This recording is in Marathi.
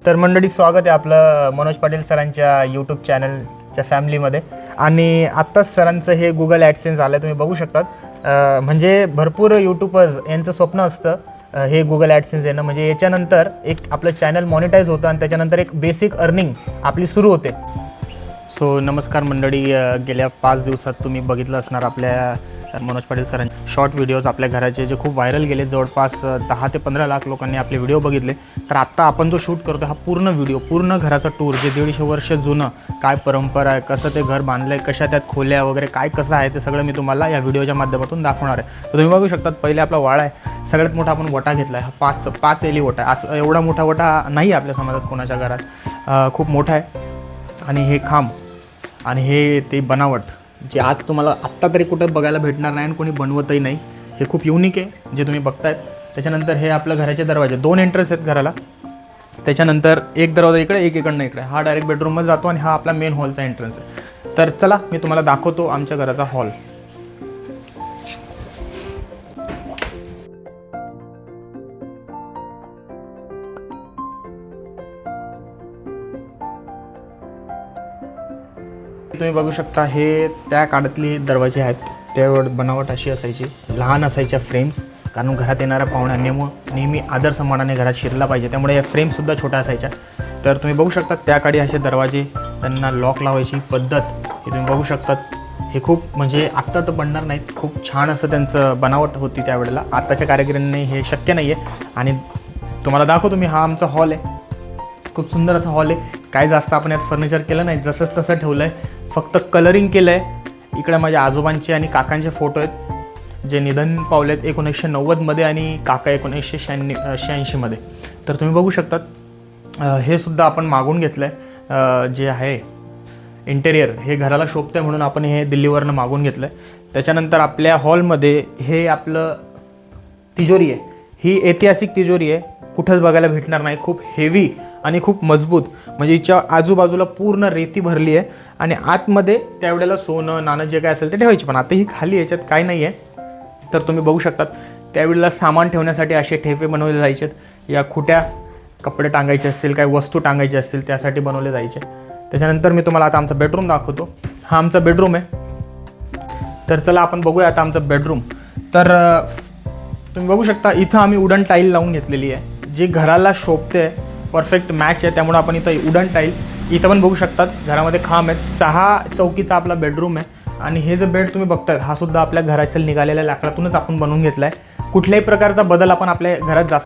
तर मंडळी, स्वागत आहे आपलं मनोज पाटील सरांच्या यूट्यूब चॅनलच्या फॅमिलीमध्ये. आणि आत्ताच सरांचं हे गुगल ॲडसेन्स आलं, तुम्ही बघू शकतात. म्हणजे भरपूर यूट्यूबर्स यांचं स्वप्न असतं हे गुगल ॲडसेन्स येणं. म्हणजे याच्यानंतर एक आपलं चॅनल मॉनिटाईज होतं आणि त्याच्यानंतर एक बेसिक अर्निंग आपली सुरू होते. सो नमस्कार मंडळी, गेल्या 5 दिवसात तुम्ही बघितलं असणार आपल्या मनोज पाटील सरांचे शॉर्ट व्हिडिओज आपल्या घराचे जे खूप व्हायरल गेले. जवळपास 10 ते 15 लाख लोकांनी आपले व्हिडिओ बघितले. तर आत्ता आपण जो शूट करतो हा पूर्ण व्हिडिओ, पूर्ण घराचा टूर, जे 150 वर्ष जुनं, काय परंपरा आहे, कसं ते घर बांधलं आहे, कशा त्यात खोल्या वगैरे काय कसं आहे, ते सगळं मी तुम्हाला या व्हिडिओच्या माध्यमातून दाखवणार आहे. तर तुम्ही बघू शकतात, पहिले आपला वाडा आहे. सगळ्यात मोठा आपण वटा घेतला आहे. हा 5 एली वटा आहे. आज एवढा मोठा वटा नाही आपल्या समाजात कोणाच्या घरात, खूप मोठा आहे. आणि हे खांब आणि हे ते बनावट जे आज तुम्हाला आत्ता तरी कुठं बघायला भेटणार नाही आणि कोणी बनवतही नाही. हे खूप युनिक आहे जे तुम्ही बघतायत. त्याच्यानंतर हे आपल्या घराचे दरवाजे, 2 एंट्रन्स आहेत घराला. त्याच्यानंतर एक दरवाजा इकडे, एक इकडनं इकडे. हा डायरेक्ट बेडरूममध्ये जातो आणि हा आपला मेन हॉलचा एंट्रन्स आहे. तर चला मी तुम्हाला दाखवतो आमच्या घराचा हॉल. तुम्ही बघू शकता, हे त्या काळातली दरवाजे आहेत. त्यावेळी बनावट अशी असायची, लहान असायच्या फ्रेम्स, कारण घरात येणाऱ्या पाहुण्यांनी नेहमी आदर सन्मानाने घरात शिरला पाहिजे, त्यामुळे या फ्रेमसुद्धा छोट्या असायच्या. तर तुम्ही बघू शकता त्या काळी असे दरवाजे, त्यांना लॉक लावायची पद्धत हे तुम्ही बघू शकतात. हे खूप म्हणजे आत्ता तर बनणार नाहीत, खूप छान असं त्यांचं बनावट होती त्यावेळेला. आत्ताच्या कारागिरांनी हे शक्य नाही आहे. आणि तुम्हाला दाखवतो मी, हा आमचा हॉल आहे. खूप सुंदर असा हॉल आहे. काय जास्त आपण यात फर्निचर केलं नाही, जसंच तसं ठेवलं आहे, फक्त कलरिंग केलं आहे. इकडे माझ्या आजोबांचे आणि काकांचे फोटो आहेत जे निधन पावलेत 1990मध्ये आणि काका 1986मध्ये. तर तुम्ही बघू शकतात, हे सुद्धा आपण मागून घेतलं आहे. जे आहे इंटेरियर, हे घराला शोभतं आहे म्हणून आपण हे दिल्लीवरनं मागून घेतलं आहे. त्याच्यानंतर आपल्या हॉलमध्ये हे आपलं तिजोरी आहे. ही ऐतिहासिक तिजोरी आहे, कुठंच बघायला भेटणार नाही. खूप हेवी आणि खूप मजबूत, म्हणजे हिच्या आजूबाजूला पूर्ण रेती भरली आहे. आणि आतमध्ये त्यावेळेला सोनं नाणं जे काय असेल ते ठेवायचे, पण आता ही खाली, याच्यात काय नाही आहे. तर तुम्ही बघू शकतात, त्यावेळेला सामान ठेवण्यासाठी असे ठेपे बनवले जायचे. या खुट्या कपडे टांगायचे असतील, काही वस्तू टांगायची असतील त्यासाठी बनवले जायचे. त्याच्यानंतर मी तुम्हाला आता आमचा बेडरूम दाखवतो. हा आमचा बेडरूम आहे. तर चला आपण बघूया आता आमचा बेडरूम. तर तुम्ही बघू शकता, इथं आम्ही वुडन टाईल लावून घेतलेली आहे, जी घराला शोभते, परफेक्ट मॅच आहे. त्यामुळे आपण इथं वुडन टाईल, इथं पण बघू शकतात घरामध्ये खांब आहेत. 6 चौकीचा आपला बेडरूम आहे. आणि हे जो बेड तुम्ही बघताय, हा सुद्धा आपल्या घराच्या निघालेल्या लाकडातूनच आपण बनवून घेतला आहे. कुठल्याही प्रकारचा बदल आपण आपल्या घरात जास्त